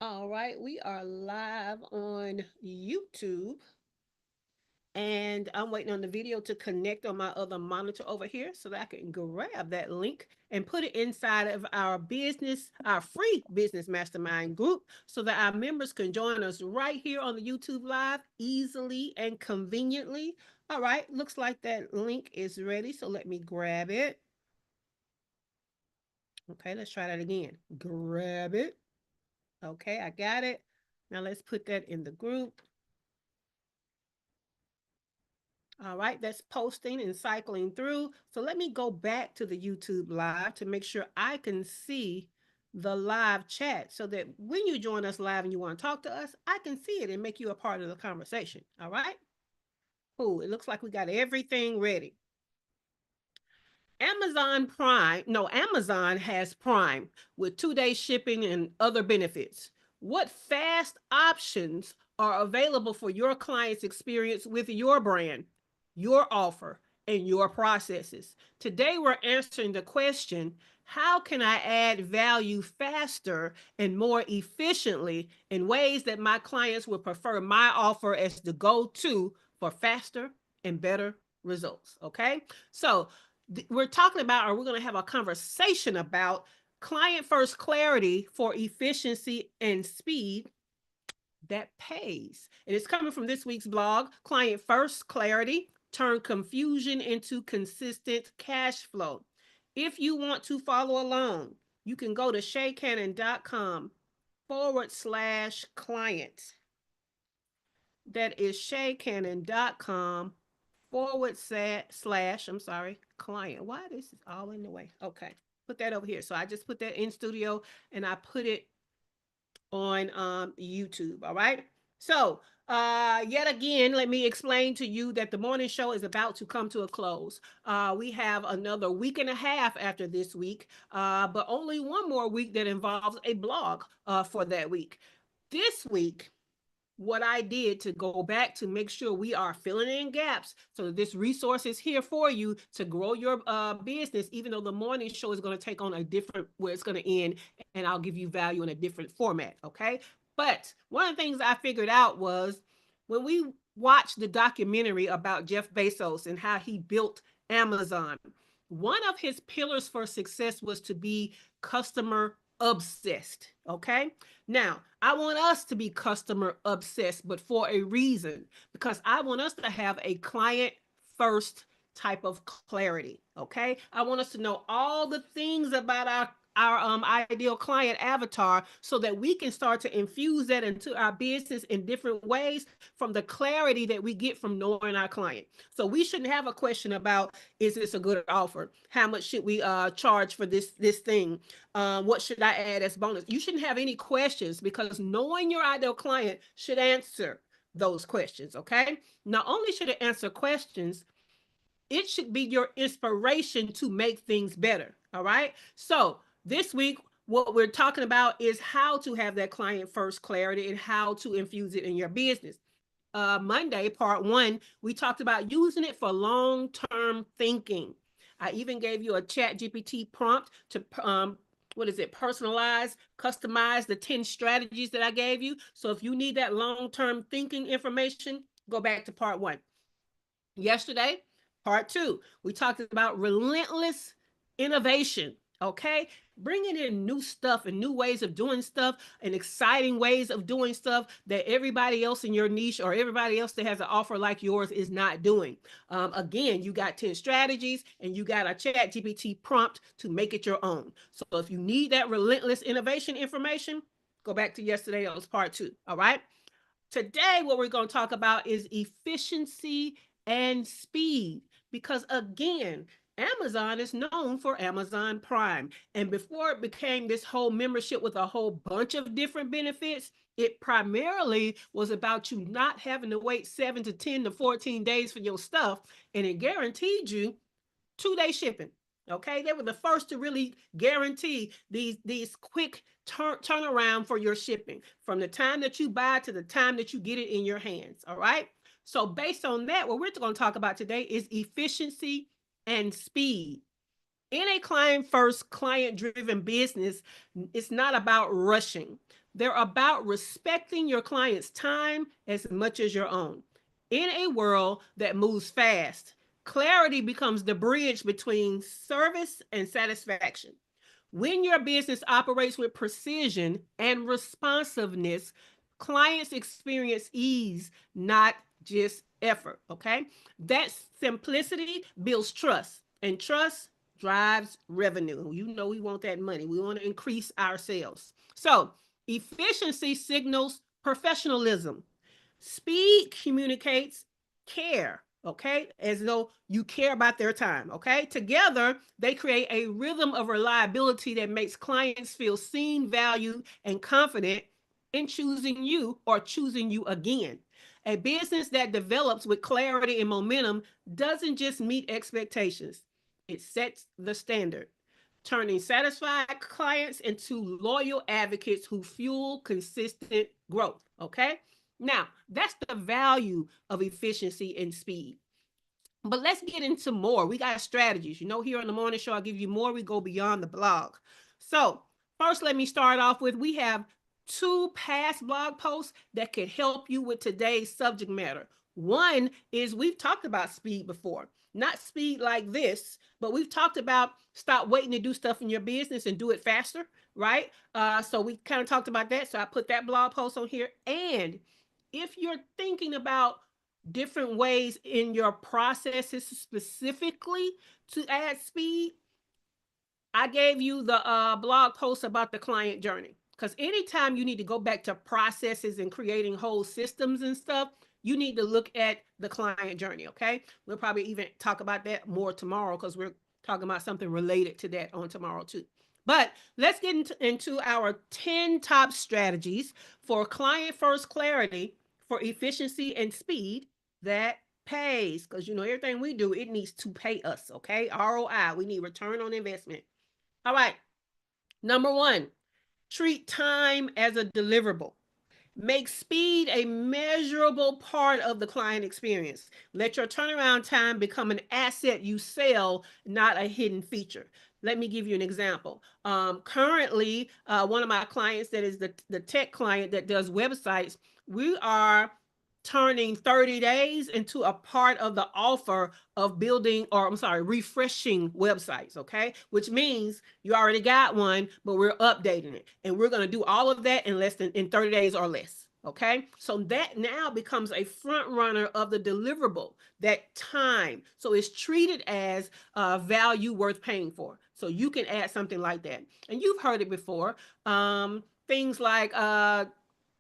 All right, we are live on YouTube, and I'm waiting on the video to connect on my other monitor over here so that I can grab that link and put it inside of our free business mastermind group so that our members can join us right here on the YouTube live easily and conveniently. All right, looks like that link is ready, so let me grab it. Okay, let's try that again. Grab it. Okay, I got it. Now let's put that in the group. All right, that's posting and cycling through. So let me go back to the YouTube live to make sure I can see the live chat so that when you join us live and you want to talk to us, I can see it and make you a part of the conversation. All right. Cool. It looks like we got everything ready. Amazon has Prime with 2 day shipping and other benefits. What fast options are available for your client's experience with your brand, your offer, and your processes? Today, we're answering the question, how can I add value faster and more efficiently in ways that my clients will prefer my offer as the go-to for faster and better results? Okay. So we're talking about, or we're going to have a conversation about client first clarity for efficiency and speed that pays. And it's coming from this week's blog, Client First Clarity, Turn Confusion into Consistent Cash Flow. If you want to follow along, you can go to shaycannon.com/client. That is shaycannon.com I'm sorry, client. Why this is all in the way? Okay, put that over here. So I just put that in studio and I put it on YouTube. All right. So yet again, let me explain to you that the morning show is about to come to a close. We have another week and a half after this week, but only one more week that involves a blog for that week. This week, what I did to go back to make sure we are filling in gaps so that this resource is here for you to grow your business, even though the morning show is going to take on a different, where it's going to end, and I'll give you value in a different format. Okay. But one of the things I figured out was when we watched the documentary about Jeff Bezos and how he built Amazon, one of his pillars for success was to be customer obsessed. Okay. Now, I want us to be customer obsessed, but for a reason, because I want us to have a client first type of clarity. Okay. I want us to know all the things about our ideal client avatar so that we can start to infuse that into our business in different ways from the clarity that we get from knowing our client. So we shouldn't have a question about, is this a good offer? How much should we charge for this thing? What should I add as bonus? You shouldn't have any questions because knowing your ideal client should answer those questions. Okay. Not only should it answer questions, it should be your inspiration to make things better. All right. So this week, what we're talking about is how to have that client first clarity and how to infuse it in your business. Monday, part one, we talked about using it for long term thinking. I even gave you a chat GPT prompt to personalize, customize the 10 strategies that I gave you. So if you need that long term thinking information, go back to part one. Yesterday, part two, we talked about relentless innovation. Okay, bringing in new stuff and new ways of doing stuff and exciting ways of doing stuff that everybody else in your niche or everybody else that has an offer like yours is not doing. Again, you got 10 strategies and you got a chat GPT prompt to make it your own. So if you need that relentless innovation information, go back to yesterday. That was part two. All right. Today, what we're going to talk about is efficiency and speed. Because again, Amazon is known for Amazon Prime. And before it became this whole membership with a whole bunch of different benefits, it primarily was about you not having to wait 7 to 10 to 14 days for your stuff. And it guaranteed you 2 day shipping. Okay, they were the first to really guarantee these quick turnaround for your shipping from the time that you buy to the time that you get it in your hands. All right. So based on that, what we're going to talk about today is efficiency and speed. In a client first, client driven business, it's not about rushing. They're about respecting your client's time as much as your own. In a world that moves fast, clarity becomes the bridge between service and satisfaction. When your business operates with precision and responsiveness, clients experience ease, not just effort. Okay. That simplicity builds trust, and trust drives revenue. You know, we want that money, we want to increase our sales. So, efficiency signals professionalism. Speed communicates care, okay? As though you care about their time, okay? Together, they create a rhythm of reliability that makes clients feel seen, valued, and confident in choosing you or choosing you again. A business that develops with clarity and momentum doesn't just meet expectations, it sets the standard, turning satisfied clients into loyal advocates who fuel consistent growth. Okay. Now, that's the value of efficiency and speed. But let's get into more. We got strategies. You know, here on the morning show, I'll give you more. We go beyond the blog. So, first, let me start off with we have two past blog posts that could help you with today's subject matter. One is we've talked about speed before, not speed like this, but we've talked about stop waiting to do stuff in your business and do it faster, right? So we kind of talked about that. So I put that blog post on here. And if you're thinking about different ways in your processes specifically to add speed, I gave you the blog post about the client journey. Because anytime you need to go back to processes and creating whole systems and stuff, you need to look at the client journey. Okay. We'll probably even talk about that more tomorrow because we're talking about something related to that on tomorrow too. But let's get into our 10 top strategies for client first clarity, for efficiency and speed that pays. Because you know, everything we do, it needs to pay us. Okay. ROI, we need return on investment. All right. Number one, treat time as a deliverable. Make speed a measurable part of the client experience. Let your turnaround time become an asset you sell, not a hidden feature. Let me give you an example. Currently, one of my clients that is the tech client that does websites, we are turning 30 days into a part of the offer of building, or I'm sorry, refreshing websites. Okay. Which means you already got one, but we're updating it. And we're going to do all of that in less than in 30 days or less. Okay. So that now becomes a front runner of the deliverable, that time. So it's treated as a value worth paying for. So you can add something like that. And you've heard it before. Things like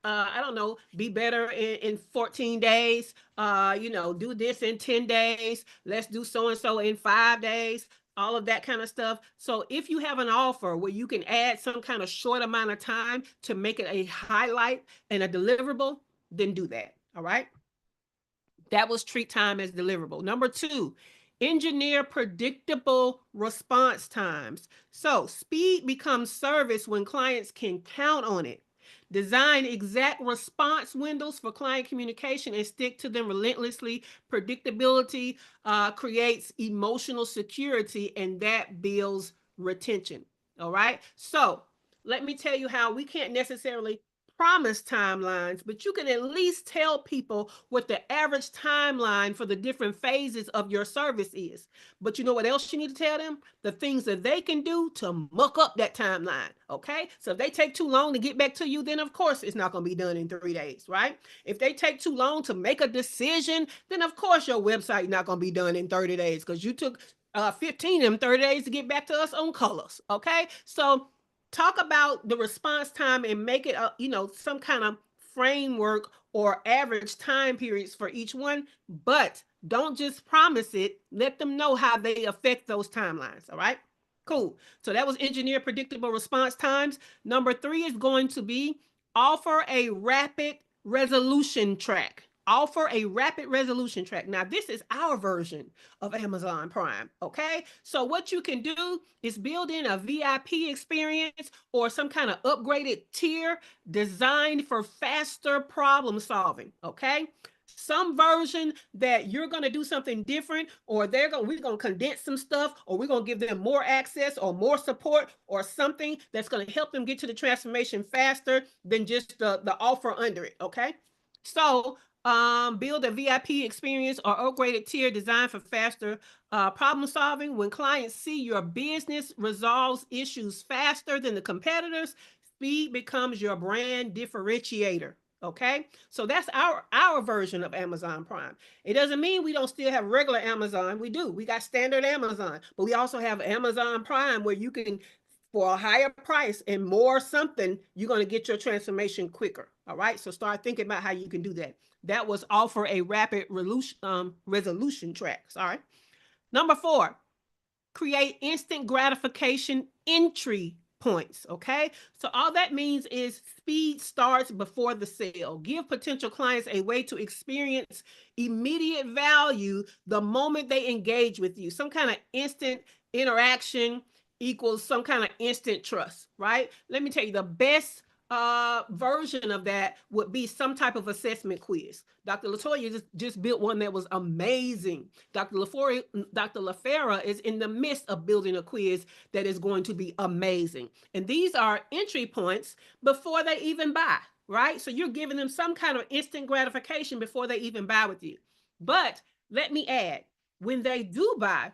I don't know, be better in 14 days, do this in 10 days, let's do so and so in 5 days, all of that kind of stuff. So if you have an offer where you can add some kind of short amount of time to make it a highlight and a deliverable, then do that. All right. That was treat time as deliverable. Number two, engineer predictable response times. So speed becomes service when clients can count on it. Design exact response windows for client communication and stick to them relentlessly. Predictability creates emotional security, and that builds retention. All right. So let me tell you how we can't necessarily promise timelines, but you can at least tell people what the average timeline for the different phases of your service is. But you know what else you need to tell them? The things that they can do to muck up that timeline. Okay. So if they take too long to get back to you, then of course it's not going to be done in 3 days, right? If they take too long to make a decision, then of course your website not going to be done in 30 days because you took 15 of them 30 days to get back to us on colors. Okay. So talk about the response time and make it some kind of framework or average time periods for each one, but don't just promise it. Let them know how they affect those timelines. All right. Cool. So that was engineer predictable response times. Number three is going to be offer a rapid resolution track. Offer a rapid resolution track. Now, this is our version of Amazon Prime. Okay. So, what you can do is build in a VIP experience or some kind of upgraded tier designed for faster problem solving. Okay. some version that you're going to do something different, or we're going to condense some stuff, or we're going to give them more access or more support or something that's going to help them get to the transformation faster than just the offer under it. Okay. So build a VIP experience or upgraded tier designed for faster problem solving. When clients see your business resolves issues faster than the competitors, speed becomes your brand differentiator. Okay, so that's our version of Amazon Prime. It doesn't mean we don't still have regular Amazon. We do. We got standard Amazon, but we also have Amazon Prime where you can, for a higher price and more something, you're going to get your transformation quicker. All right, so start thinking about how you can do that. That was offer a rapid resolution track. Sorry. Number 4, create instant gratification entry points. Okay. So all that means is speed starts before the sale. Give potential clients a way to experience immediate value the moment they engage with you. Some kind of instant interaction equals some kind of instant trust, right? Let me tell you, the best version of that would be some type of assessment quiz. Dr. Latoya just built one that was amazing. Dr. LaFera is in the midst of building a quiz that is going to be amazing. And these are entry points before they even buy, right? So you're giving them some kind of instant gratification before they even buy with you. But let me add, when they do buy,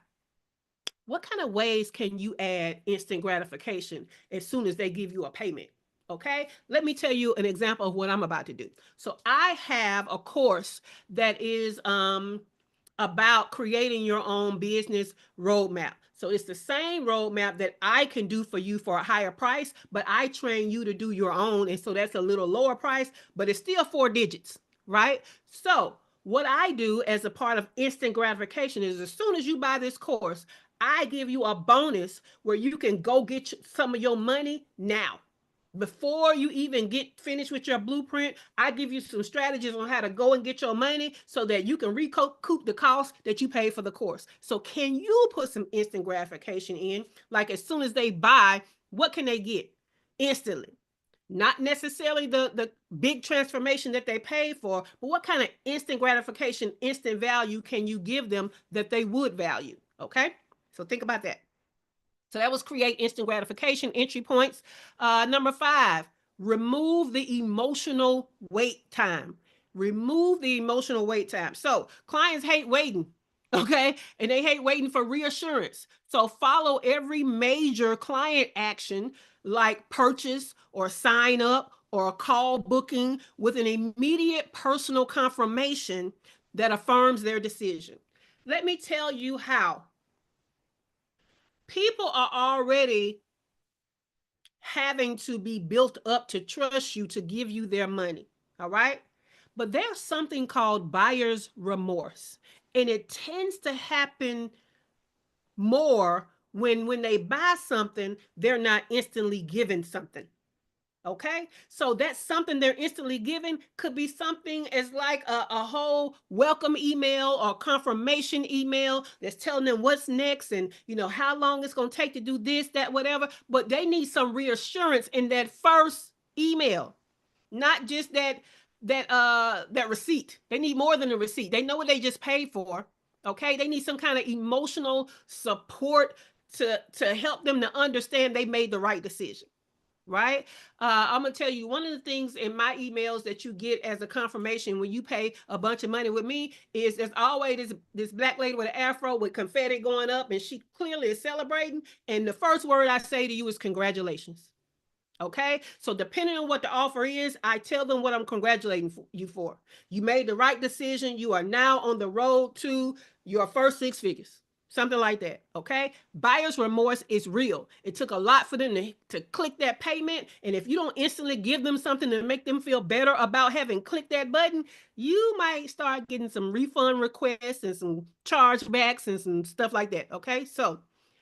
what kind of ways can you add instant gratification as soon as they give you a payment? Okay, let me tell you an example of what I'm about to do. So I have a course that is about creating your own business roadmap. So it's the same roadmap that I can do for you for a higher price, but I train you to do your own. And so that's a little lower price, but it's still 4 digits, right? So what I do as a part of instant gratification is as soon as you buy this course, I give you a bonus where you can go get some of your money now. Before you even get finished with your blueprint, I give you some strategies on how to go and get your money so that you can recoup the cost that you pay for the course. So can you put some instant gratification in? Like as soon as they buy, what can they get instantly? Not necessarily the big transformation that they paid for, but what kind of instant gratification, instant value can you give them that they would value? Okay, so think about that. So that was create instant gratification entry points. Number 5, remove the emotional wait time. Remove the emotional wait time. So clients hate waiting, okay? And they hate waiting for reassurance. So follow every major client action like purchase or sign up or a call booking with an immediate personal confirmation that affirms their decision. Let me tell you how. People are already having to be built up to trust you to give you their money. All right. But there's something called buyer's remorse. And it tends to happen more when they buy something, they're not instantly given something. Okay, so that's something they're instantly given could be something as like a whole welcome email or confirmation email that's telling them what's next and how long it's going to take to do this, that, whatever. But they need some reassurance in that first email, not just that receipt. They need more than a receipt. They know what they just paid for. Okay, they need some kind of emotional support to help them to understand they made the right decision. Right. I'm gonna tell you, one of the things in my emails that you get as a confirmation when you pay a bunch of money with me is there's always this black lady with an afro with confetti going up, and she clearly is celebrating. And the first word I say to you is congratulations. Okay, so depending on what the offer is, I tell them what I'm congratulating you for. You made the right decision. You are now on the road to your first 6 figures, something like that. Okay, buyer's remorse is real. It took a lot for them to click that payment, and if you don't instantly give them something to make them feel better about having clicked that button, you might start getting some refund requests and some chargebacks and some stuff like that. Okay, so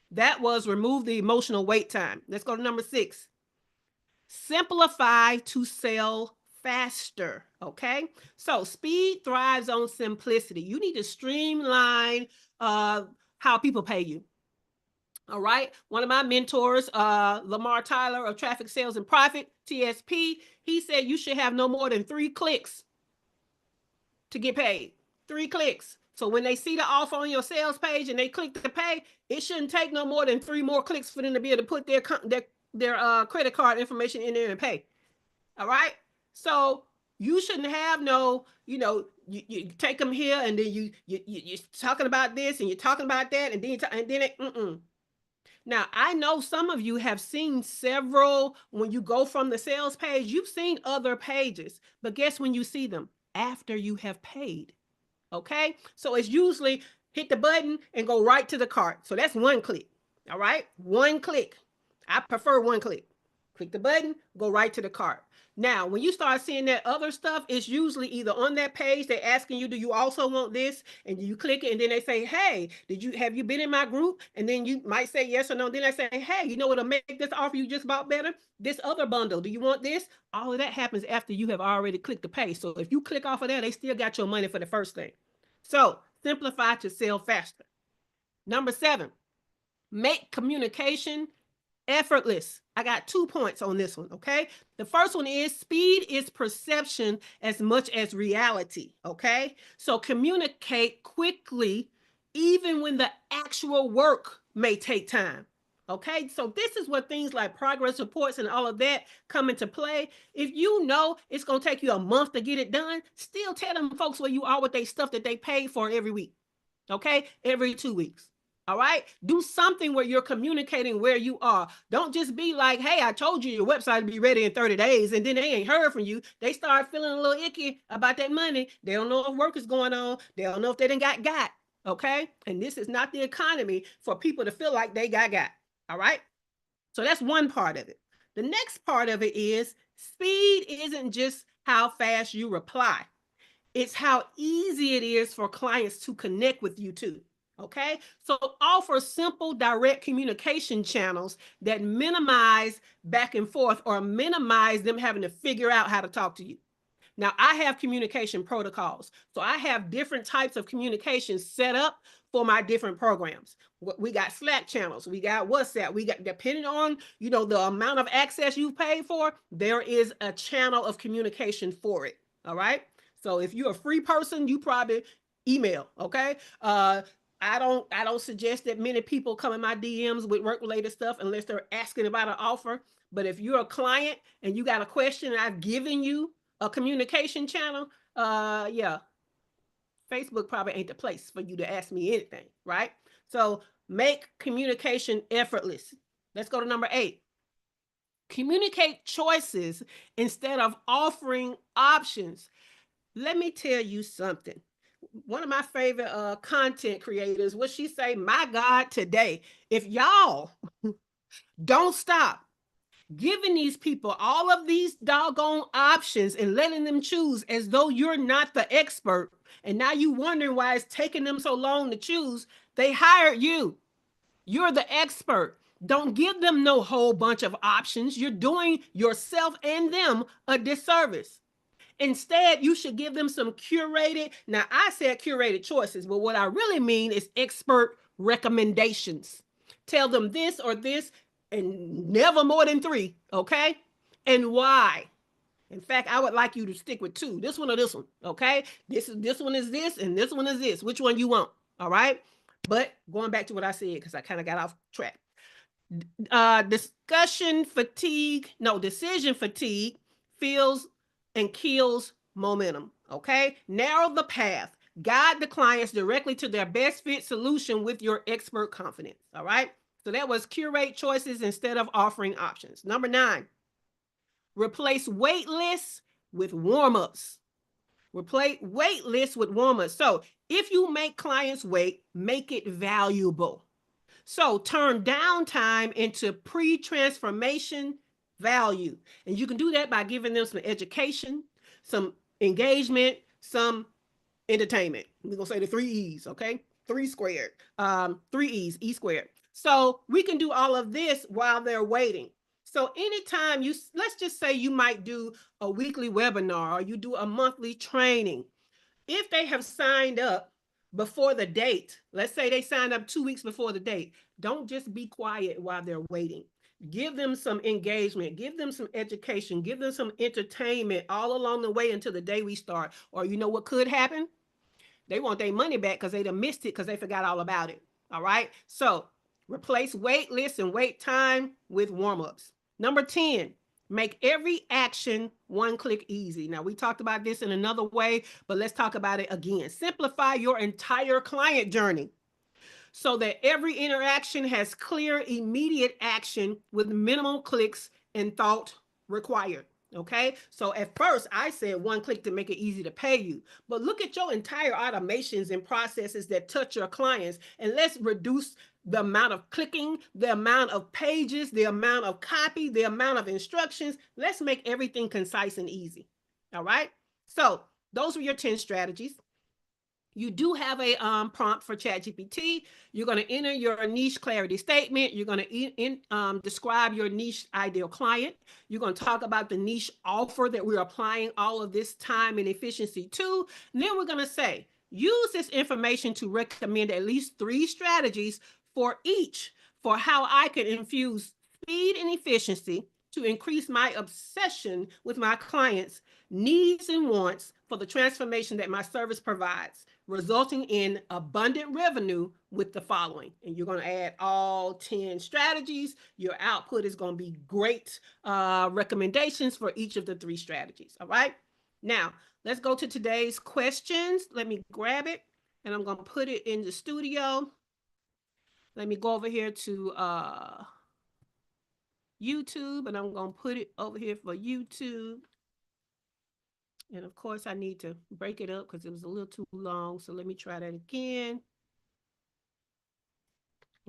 that was remove the emotional wait time. Let's go to number 6. Simplify to sell faster. Okay. So speed thrives on simplicity. You need to streamline how people pay you. All right. One of my mentors, Lamar Tyler of Traffic Sales and Profit, TSP, he said you should have no more than 3 clicks to get paid. 3 clicks. So when they see the offer on your sales page and they click to pay, it shouldn't take no more than 3 more clicks for them to be able to put their credit card information in there and pay. All right. So you shouldn't have no, you take them here and then you're talking about this and you're talking about that and then Now, I know some of you have seen several, when you go from the sales page, you've seen other pages, but guess when you see them? After you have paid. Okay. So it's usually hit the button and go right to the cart. So that's 1 click. All right. 1 click. I prefer 1 click. Click the button, go right to the cart. Now, when you start seeing that other stuff, it's usually either on that page, they're asking you, do you also want this? And you click it, and then they say, hey, have you been in my group? And then you might say yes or no. Then they say, hey, you know what'll make this offer you just bought better? This other bundle. Do you want this? All of that happens after you have already clicked the pay. So if you click off of that, they still got your money for the first thing. So simplify to sell faster. Number 7, make communication effortless. I got 2 points on this one, okay? The first one is speed is perception as much as reality, okay? So communicate quickly even when the actual work may take time. Okay, so this is where things like progress reports and all of that come into play. If you know it's going to take you a month to get it done, still tell them folks where you are with their stuff that they paid for every week. Okay, every 2 weeks. All right. Do something where you're communicating where you are. Don't just be like, hey, I told you your website will be ready in 30 days. And then they ain't heard from you. They start feeling a little icky about that money. They don't know if work is going on. They don't know if they done got. Okay. And this is not the economy for people to feel like they got. All right. So that's one part of it. The next part of it is speed isn't just how fast you reply. It's how easy it is for clients to connect with you too. Okay, so offer simple, direct communication channels that minimize back and forth or minimize them having to figure out how to talk to you. Now, I have communication protocols. So I have different types of communication set up for my different programs. We got Slack channels, we got WhatsApp, we got, depending on, the amount of access you've paid for, there is a channel of communication for it. All right. So if you're a free person, you probably email. Okay. I don't suggest that many people come in my DMs with work related stuff unless they're asking about an offer. But if you're a client and you got a question and I've given you a communication channel, yeah, Facebook probably ain't the place for you to ask me anything, right? So make communication effortless. Let's go to number 8. Communicate choices instead of offering options. Let me tell you something. One of my favorite content creators, what she say, my God, today, if y'all don't stop giving these people all of these doggone options and letting them choose as though you're not the expert, and now you wondering why it's taking them so long to choose, they hired you. You're the expert. Don't give them no whole bunch of options. You're doing yourself and them a disservice. Instead, you should give them some curated, now I said curated choices, but what I really mean is expert recommendations. Tell them this or this and never more than 3, okay? And why? In fact, I would like you to stick with 2. This one or this one, okay? This one is this and this one is this. Which one you want? All right? But going back to what I said, because I kind of got off track. Decision fatigue feels and kills momentum. Okay, narrow the path, guide the clients directly to their best fit solution with your expert confidence. All right, so that was curate choices instead of offering options. Number 9, replace wait lists with warm-ups. Replace wait lists with warm-ups. So if you make clients wait, make it valuable. So turn downtime into pre-transformation value. And you can do that by giving them some education, some engagement, some entertainment. We're going to say the 3 E's, okay? 3 squared, 3 E's, E squared. So we can do all of this while they're waiting. So anytime let's just say you might do a weekly webinar or you do a monthly training. If they have signed up before the date, let's say they signed up 2 weeks before the date, don't just be quiet while they're waiting. Give them some engagement, give them some education, give them some entertainment all along the way until the day we start. Or you know what could happen? They want their money back because they done missed it because they forgot all about it. All right. So replace wait lists and wait time with warm-ups. Number 10, make every action one click easy. Now, we talked about this in another way, but let's talk about it again. Simplify your entire client journey so that every interaction has clear, immediate action with minimal clicks and thought required. Okay, so at first I said one click to make it easy to pay you, but look at your entire automations and processes that touch your clients, and let's reduce the amount of clicking, the amount of pages, the amount of copy, the amount of instructions. Let's make everything concise and easy. All right, so those were your 10 strategies. You do have a prompt for ChatGPT. You're going to enter your niche clarity statement. You're going to describe your niche ideal client. You're going to talk about the niche offer that we're applying all of this time and efficiency to. And then we're going to say, use this information to recommend at least 3 strategies for each for how I can infuse speed and efficiency to increase my obsession with my clients' needs and wants for the transformation that my service provides, resulting in abundant revenue with the following. And you're going to add all 10 strategies. Your output is going to be great recommendations for each of the 3 strategies. All right. Now, let's go to today's questions. Let me grab it and I'm going to put it in the studio. Let me go over here to YouTube and I'm going to put it over here for YouTube. And of course, I need to break it up because it was a little too long. So let me try that again.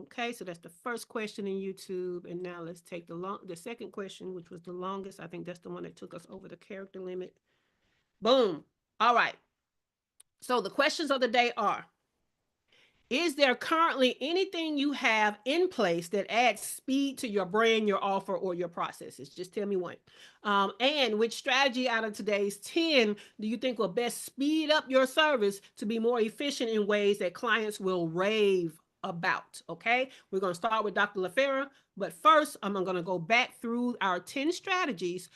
Okay, so that's the first question in YouTube. And now let's take the second question, which was the longest. I think that's the one that took us over the character limit. Boom. All right. So the questions of the day are, is there currently anything you have in place that adds speed to your brand, your offer, or your processes? Just tell me one. And which strategy out of today's 10 do you think will best speed up your service to be more efficient in ways that clients will rave about? Okay, we're going to start with Dr. LaFera, but first I'm going to go back through our 10 strategies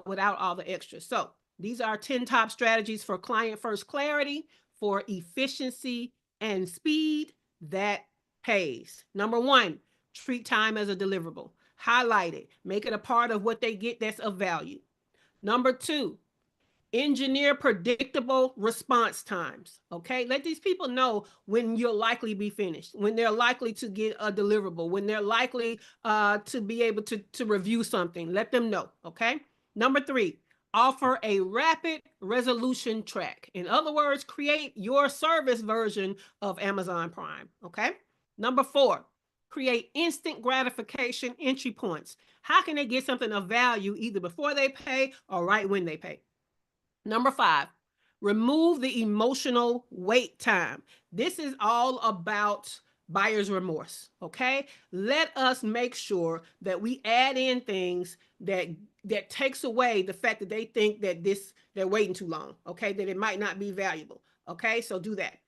without all the extras. So these are 10 top strategies for client first clarity, for efficiency and speed that pays. Number 1, treat time as a deliverable. Highlight it. Make it a part of what they get that's of value. Number 2, engineer predictable response times. Okay, let these people know when you'll likely be finished, when they're likely to get a deliverable, when they're likely to be able to review something. Let them know. Okay. Number 3, offer a rapid resolution track. In other words, create your service version of Amazon Prime. Okay. Number 4, create instant gratification entry points. How can they get something of value either before they pay or right when they pay? Number 5, remove the emotional wait time. This is all about buyer's remorse. Okay. Let us make sure that we add in things that takes away the fact that they think that they're waiting too long. Okay. That it might not be valuable. Okay. So do that.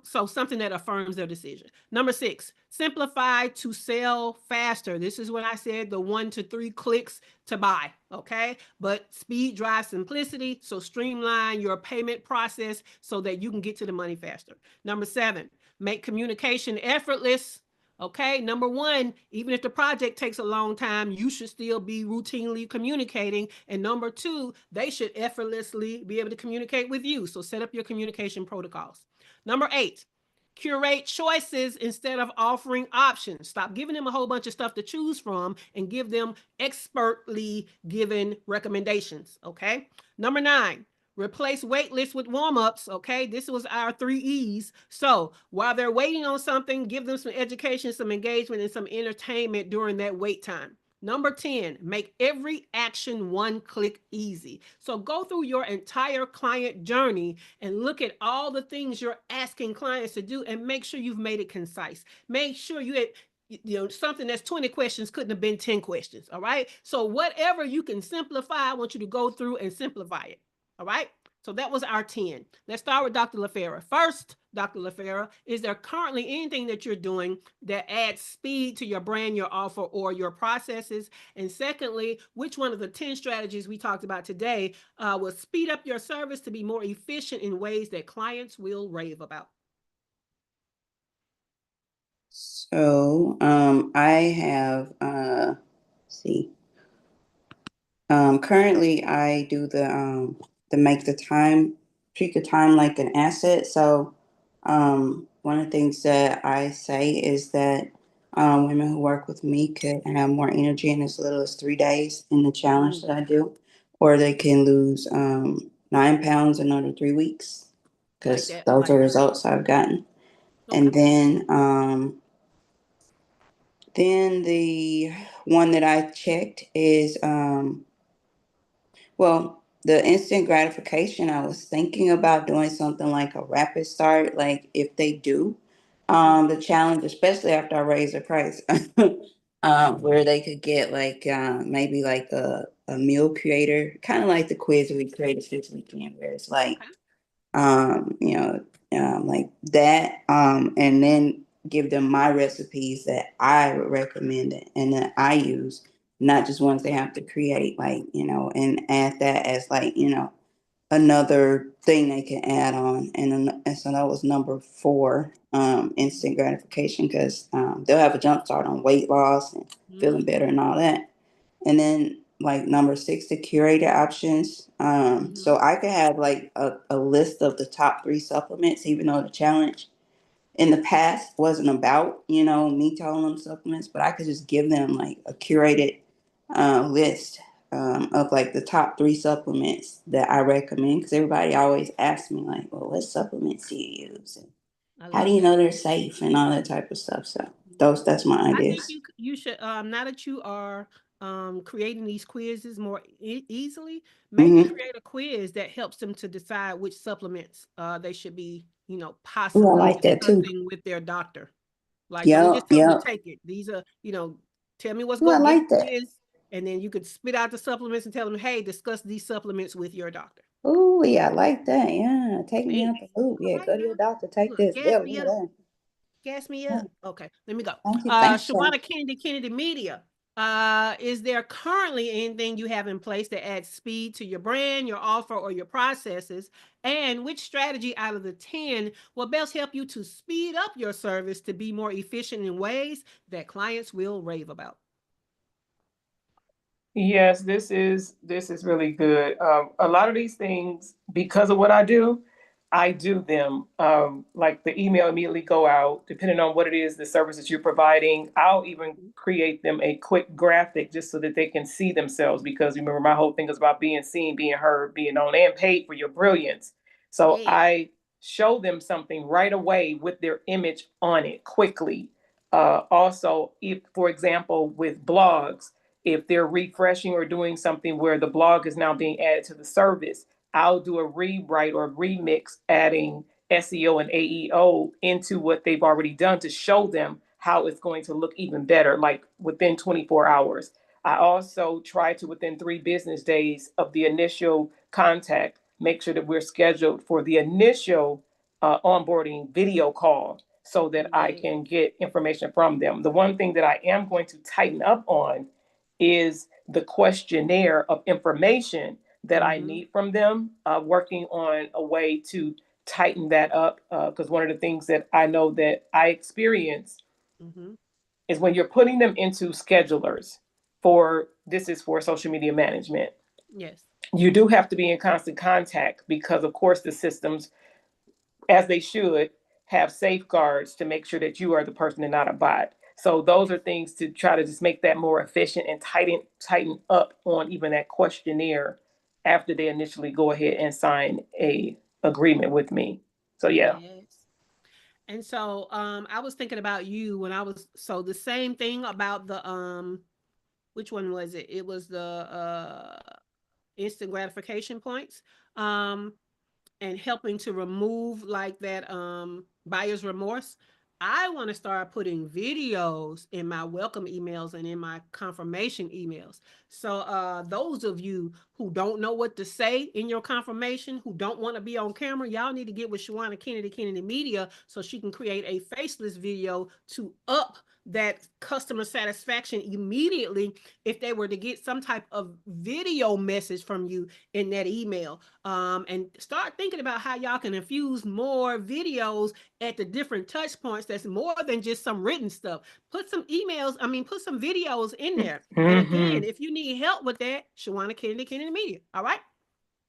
So something that affirms their decision. Number 6, simplify to sell faster. This is when I said the 1 to 3 clicks to buy. Okay. But speed drives simplicity. So streamline your payment process so that you can get to the money faster. Number 7, make communication effortless. Okay. Number 1, even if the project takes a long time, you should still be routinely communicating. And number 2, they should effortlessly be able to communicate with you. So set up your communication protocols. Number 8, curate choices instead of offering options. Stop giving them a whole bunch of stuff to choose from and give them expertly given recommendations. Okay. Number 9, replace wait lists with warm-ups. Okay, this was our 3 E's. So while they're waiting on something, give them some education, some engagement, and some entertainment during that wait time. Number 10, make every action one click easy. So go through your entire client journey and look at all the things you're asking clients to do and make sure you've made it concise. Make sure something that's 20 questions couldn't have been 10 questions. All right. So whatever you can simplify, I want you to go through and simplify it. All right. So that was our 10. Let's start with Dr. LaFera. First, Dr. LaFera, is there currently anything that you're doing that adds speed to your brand, your offer, or your processes? And secondly, which one of the 10 strategies we talked about today will speed up your service to be more efficient in ways that clients will rave about? So, I have, see, currently I do the make the time, treat the time like an asset. So, one of the things that I say is that women who work with me could have more energy in as little as 3 days in the challenge Mm, that I do, or they can lose 9 pounds in under 3 weeks, like because that. those Like are that. results I've gotten. Okay. And then the one that I checked is well, the instant gratification. I was thinking about doing something like a rapid start, like if they do Mm-hmm. the challenge, especially after I raise the price, where they could get like maybe like a meal creator, kind of like the quiz we created this weekend, where it's like Okay. you know, like that, and then give them my recipes that I would recommend it and that I use, not just ones they have to create, like, and add that as like, another thing they can add on. And so that was number four, instant gratification, because they'll have a jump start on weight loss and feeling Mm-hmm. better and all that. And then like number six, the curated options. Mm-hmm. So I could have like a list of the top three supplements, even though the challenge in the past wasn't about, me telling them supplements, but I could just give them like a curated list of like the top three supplements that I recommend. Because everybody always asks me like, well, what supplements do you use? And I how do love you that. know they're safe and all that type of stuff? So Mhm. that's my I think ideas. you should now that you are creating these quizzes more easily, maybe Mm-hmm. create a quiz that helps them to decide which supplements they should be, Oh, I possibly like that too. discussing with their doctor. Like, don't Yep, just tell them to yep. take it. These are, tell me what's Oh, I good, give like a that. quiz, and then you could spit out the supplements and tell them, hey, discuss these supplements with your doctor. Oh, yeah, I like that. Yeah, take me Hey, out the loop. all Yeah, right go to your now. doctor. Take Look, this. gas Yeah, me look up. at Gas me that. up. Okay, let me go. Thank you. Thanks, Shay. Shawana Kennedy Media. Is there currently anything you have in place that adds speed to your brand, your offer, or your processes? And which strategy out of the 10 will best help you to speed up your service to be more efficient in ways that clients will rave about? Yes, this is really good. A lot of these things, because of what I do them. Like the email immediately go out, depending on what it is, the services you're providing. I'll even create them a quick graphic just so that they can see themselves. Because remember, my whole thing is about being seen, being heard, being known, and paid for your brilliance. So Hey. I show them something right away with their image on it quickly. Also, if, for example, with blogs, if they're refreshing or doing something where the blog is now being added to the service, I'll do a rewrite or remix, adding SEO and AEO into what they've already done to show them how it's going to look even better, like within 24 hours. I also try to, within 3 business days of the initial contact, make sure that we're scheduled for the initial onboarding video call so that I Yeah. can get information from them. The one thing that I am going to tighten up on is the questionnaire of information that I Mm-hmm. need from them, working on a way to tighten that up. Because one of the things that I know that I experience Mm-hmm. is when you're putting them into schedulers for this is for social media management, Yes. you do have to be in constant contact because, of course, the systems, as they should, have safeguards to make sure that you are the person and not a bot. So those Yes. are things to try to just make that more efficient and tighten up on even that questionnaire after they initially go ahead and sign a agreement with me. So yeah. Yes. And so I was thinking about you when I was so the same thing about the which one was it? It was the instant gratification points. Um and helping to remove like that buyer's remorse. I want to start putting videos in my welcome emails and in my confirmation emails. So those of you who don't know what to say in your confirmation, who don't want to be on camera, y'all need to get with Shawana Kennedy Media so she can create a faceless video to up that customer satisfaction immediately if they were to get some type of video message from you in that email. And start thinking about how y'all can infuse more videos at the different touch points that's more than just some written stuff. Put some emails, I mean, put some videos in there. And again, Mm-hmm. if you need help with that, Shawana Kennedy Media. All right?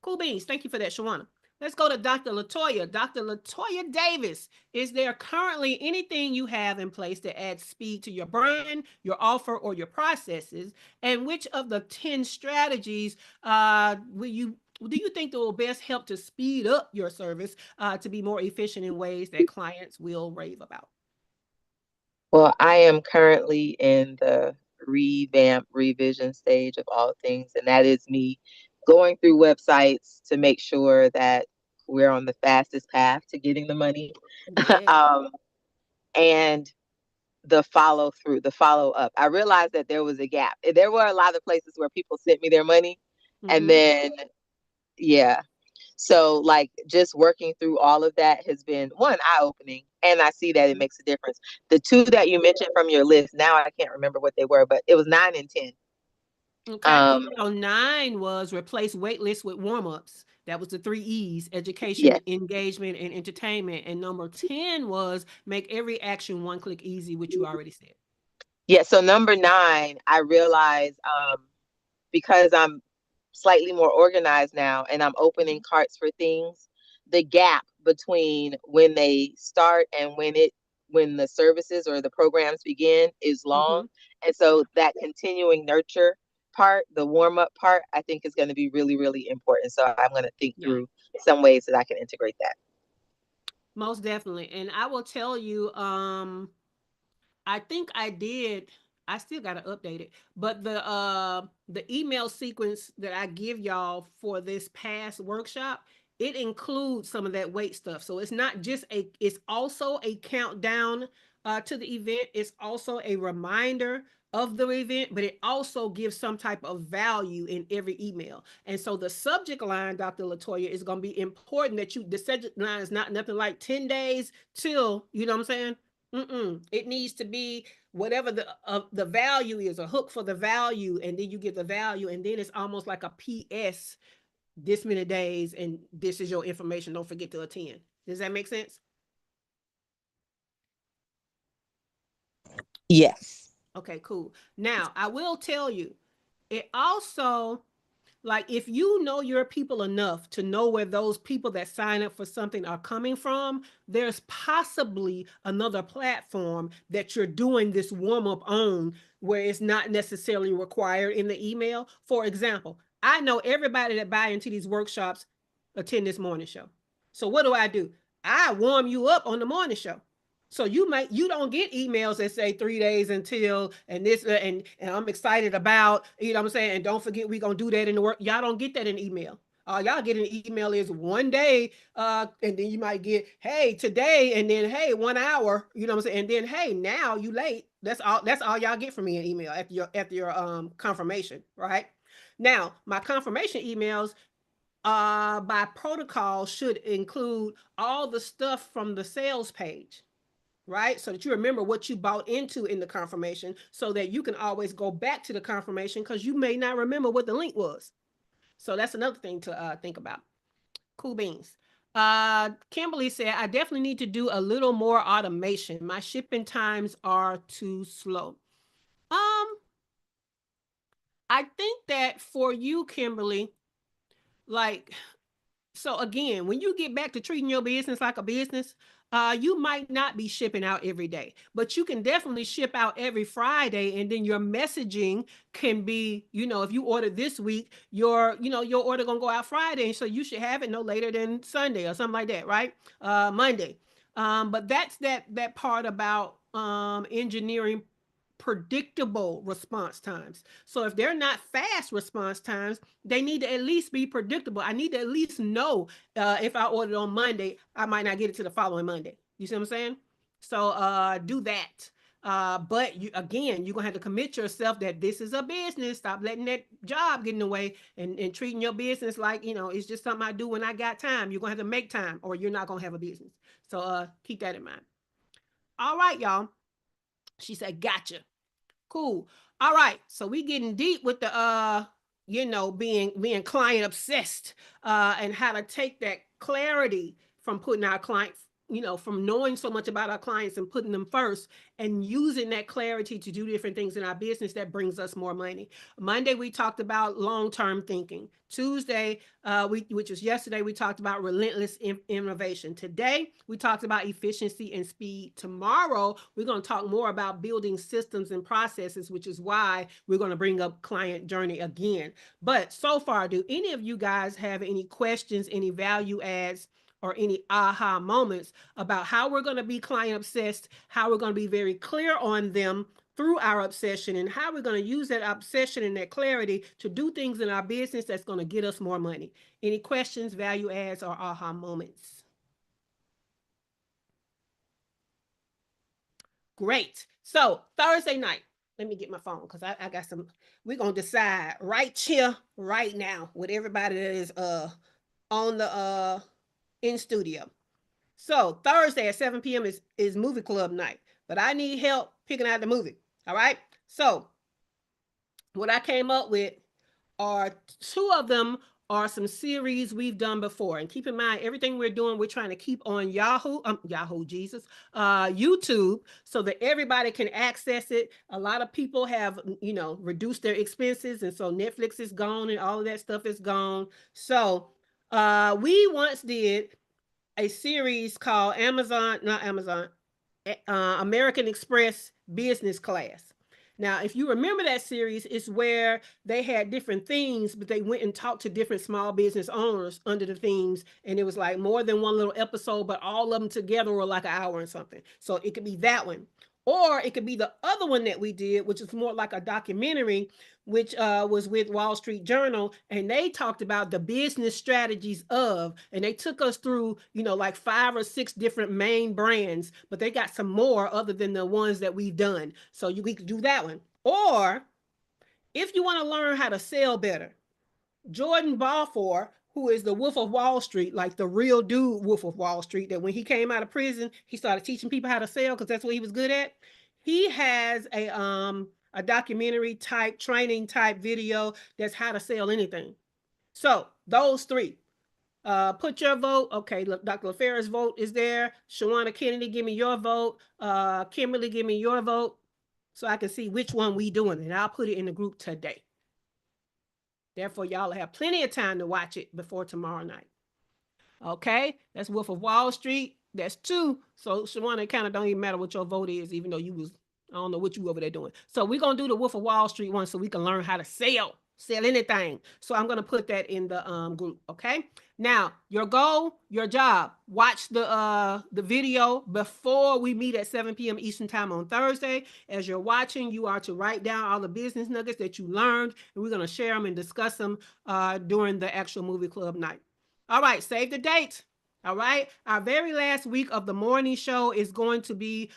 Cool beans. Thank you for that, Shawana. Let's go to Dr. Latoya. Dr. Latoya Davis, is there currently anything you have in place to add speed to your brand, your offer, or your processes? And which of the 10 strategies will you do you think that will best help to speed up your service to be more efficient in ways that clients will rave about? Well, I am currently in the revamp revision stage of all things, and that is me going through websites to make sure that we're on the fastest path to getting the money. Yeah. um, and the follow through, the follow up. I realized that there was a gap. There were a lot of places where people sent me their money, and Mm-hmm. then yeah. So like just working through all of that has been one eye opening, and I see that it Mm-hmm. makes a difference. The two that you mentioned from your list, now I can't remember what they were, but it was 9 and 10. Okay. Um, So 9 was replace wait lists with warm-ups. That was the 3 E's: education, yes, engagement, and entertainment. And number 10 was make every action one click easy, which you already said. yeah. So number 9, I realized because I'm slightly more organized now and I'm opening Mhm. carts for things, the gap between when they start and when the services or the programs begin is long. Mhm. And Yeah. so that continuing nurture part, the warm up part, I think is going to be really, really important. So I'm going to think Yeah. through some ways that I can integrate that. Most definitely. And I will tell you, I think I did. I still got to update it. But the email sequence that I give y'all for this past workshop, it includes some of that weight stuff. So it's not just it's also a countdown to the event. It's also a reminder of the event, but it also gives some type of value in every email. And so the subject line, Dr. Latoya, is going to be important that the subject line is not nothing like 10 days till, you know what I'm saying? It needs to be whatever the value is, a hook for the value, and then you get the value, and then it's almost like a PS. This many days, and this is your information. Don't forget to attend. Does that make sense? Yes. Okay, cool. Now I will tell you, it also, like, if you know your people enough to know where those people that sign up for something are coming from, there's possibly another platform that you're doing this warm up on where it's not necessarily required in the email. For example, I know everybody that buy into these workshops attend this morning show. So what do? I warm you up on the morning show. So you don't get emails that say 3 days until and this and I'm excited about, you know what I'm saying, and don't forget we gonna do that in the work. Y'all don't get that in email. Y'all get an email is one day, and then you might get, hey, today, and then hey, 1 hour, you know what I'm saying, and then hey, now you late. That's all y'all get from me in email after your confirmation, right? Now, my confirmation emails by protocol should include all the stuff from the sales page, right? So that you remember what you bought into in the confirmation so that you can always go back to the confirmation because you may not remember what the link was. So that's another thing to think about. Cool beans. Kimberly said, I definitely need to do a little more automation. My shipping times are too slow. Um, I think that for you, Kimberly, like, so again, when you get back to treating your business like a business, you might not be shipping out every day, but you can definitely ship out every Friday, and then your messaging can be, if you order this week, your order gonna go out Friday, so you should have it no later than Sunday or something like that, right? Monday. But that's that part about engineering predictable response times. So if they're not fast response times, they need to at least be predictable. I need to at least know if I ordered on Monday, I might not get it to the following Monday. You see what I'm saying? So do that. But you, again, you're gonna have to commit yourself that this is a business. Stop letting that job get in the way, and treating your business like, it's just something I do when I got time. You're gonna have to make time, or you're not gonna have a business. So keep that in mind. All right, y'all. She said, gotcha. Cool. All right. So we getting deep with the being client obsessed, and how to take that clarity from putting our clients, from knowing so much about our clients and putting them first, and using that clarity to do different things in our business that brings us more money. Monday we talked about long-term thinking. Tuesday, which was yesterday, we talked about relentless innovation. Today we talked about efficiency and speed. Tomorrow we're going to talk more about building systems and processes, which is why we're going to bring up client journey again. But so far, do any of you guys have any questions, any value adds, or any aha moments about how we're going to be client obsessed, how we're going to be very clear on them through our obsession, and how we're going to use that obsession and that clarity to do things in our business that's going to get us more money? Any questions, value adds, or aha moments? Great. So Thursday night, let me get my phone because I got some. We're gonna decide right here, right now, with everybody that is on the in studio. So Thursday at 7 p.m. is movie club night, but I need help picking out the movie. All right. So what I came up with are two of them are some series we've done before. And keep in mind, everything we're doing, we're trying to keep on Yahoo, Jesus, YouTube, so that everybody can access it. A lot of people have, reduced their expenses. And so Netflix is gone and all of that stuff is gone. So we once did a series called American Express Business Class. Now, if you remember that series, it's where they had different themes, but they went and talked to different small business owners under the themes. And it was like more than one little episode, but all of them together were like an hour and something. So it could be that one. Or it could be the other one that we did, which is more like a documentary, which was with Wall Street Journal. And they talked about the business strategies of, and they took us through, like 5 or 6 different main brands, but they got some more other than the ones that we've done. So we could do that one. Or if you want to learn how to sell better, Jordan Balfour, who is the Wolf of Wall Street, like the real dude Wolf of Wall Street, that when he came out of prison, he started teaching people how to sell because that's what he was good at. He has a documentary type training type video that's how to sell anything. So those three. Put your vote. Okay, look, Dr. LaFerra's vote is there. Shawana Kennedy, give me your vote. Kimberly, give me your vote so I can see which one we doing, and I'll put it in the group today. Therefore, y'all have plenty of time to watch it before tomorrow night. Okay, that's Wolf of Wall Street. That's 2. So Shawana, it kind of don't even matter what your vote is, even though you was, I don't know what you over there doing. So we're gonna do the Wolf of Wall Street one so we can learn how to sell anything. So I'm gonna put that in the group. Okay. Now your goal, your job. Watch the video before we meet at 7 p.m. Eastern time on Thursday. As you're watching, you are to write down all the business nuggets that you learned, and we're gonna share them and discuss them during the actual movie club night. All right, save the date. All right. Our very last week of the morning show is going to be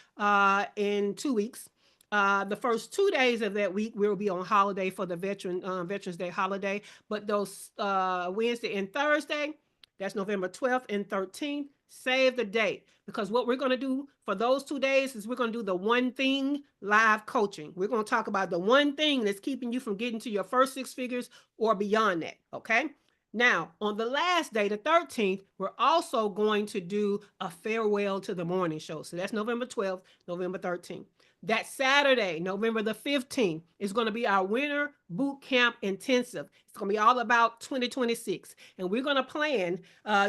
in 2 weeks. The first 2 days of that week will be on holiday for the Veterans Day holiday. But those Wednesday and Thursday, that's November 12th and 13th, save the date. Because what we're going to do for those 2 days is we're going to do the one thing live coaching. We're going to talk about the one thing that's keeping you from getting to your first 6 figures or beyond that. Okay. Now, on the last day, the 13th, we're also going to do a farewell to the morning show. So that's November 12th, November 13th. That Saturday, November the 15th, is going to be our winter boot camp intensive. It's going to be all about 2026. And we're going to plan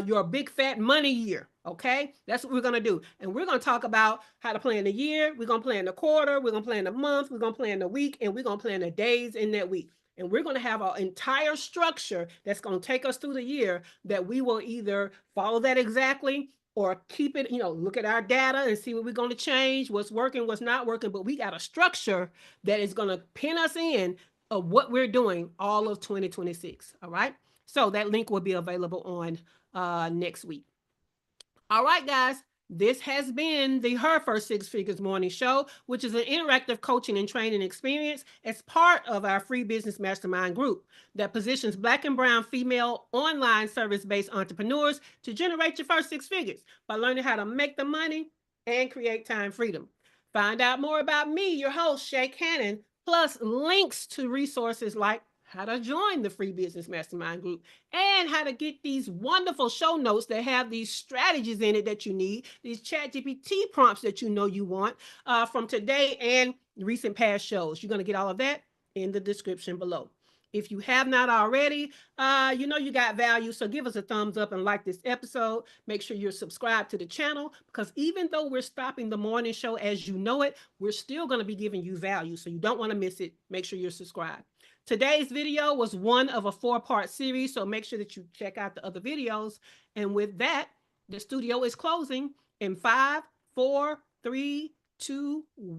your big fat money year. Okay. That's what we're going to do. And we're going to talk about how to plan the year. We're going to plan the quarter. We're going to plan the month. We're going to plan the week. And we're going to plan the days in that week. And we're going to have an entire structure that's going to take us through the year that we will either follow that exactly or keep it, look at our data and see what we're going to change, what's working, what's not working. But we got a structure that is going to pin us in of what we're doing all of 2026. All right. So that link will be available on next week. All right, guys. This has been the Her First Six Figures Morning Show, which is an interactive coaching and training experience as part of our free business mastermind group that positions Black and Brown female online service based entrepreneurs to generate your first six figures by learning how to make the money and create time freedom. Find out more about me, your host, Shay Cannon, plus links to resources like how to join the free business mastermind group and how to get these wonderful show notes that have these strategies in it that you need, these chat GPT prompts that you know you want from today and recent past shows. You're going to get all of that in the description below. If you have not already, you know you got value. So give us a thumbs up and like this episode. Make sure you're subscribed to the channel because even though we're stopping the morning show as you know it, we're still going to be giving you value. So you don't want to miss it. Make sure you're subscribed. Today's video was one of a 4-part series. So make sure that you check out the other videos. And with that, the studio is closing in 5, 4, 3, 2, 1.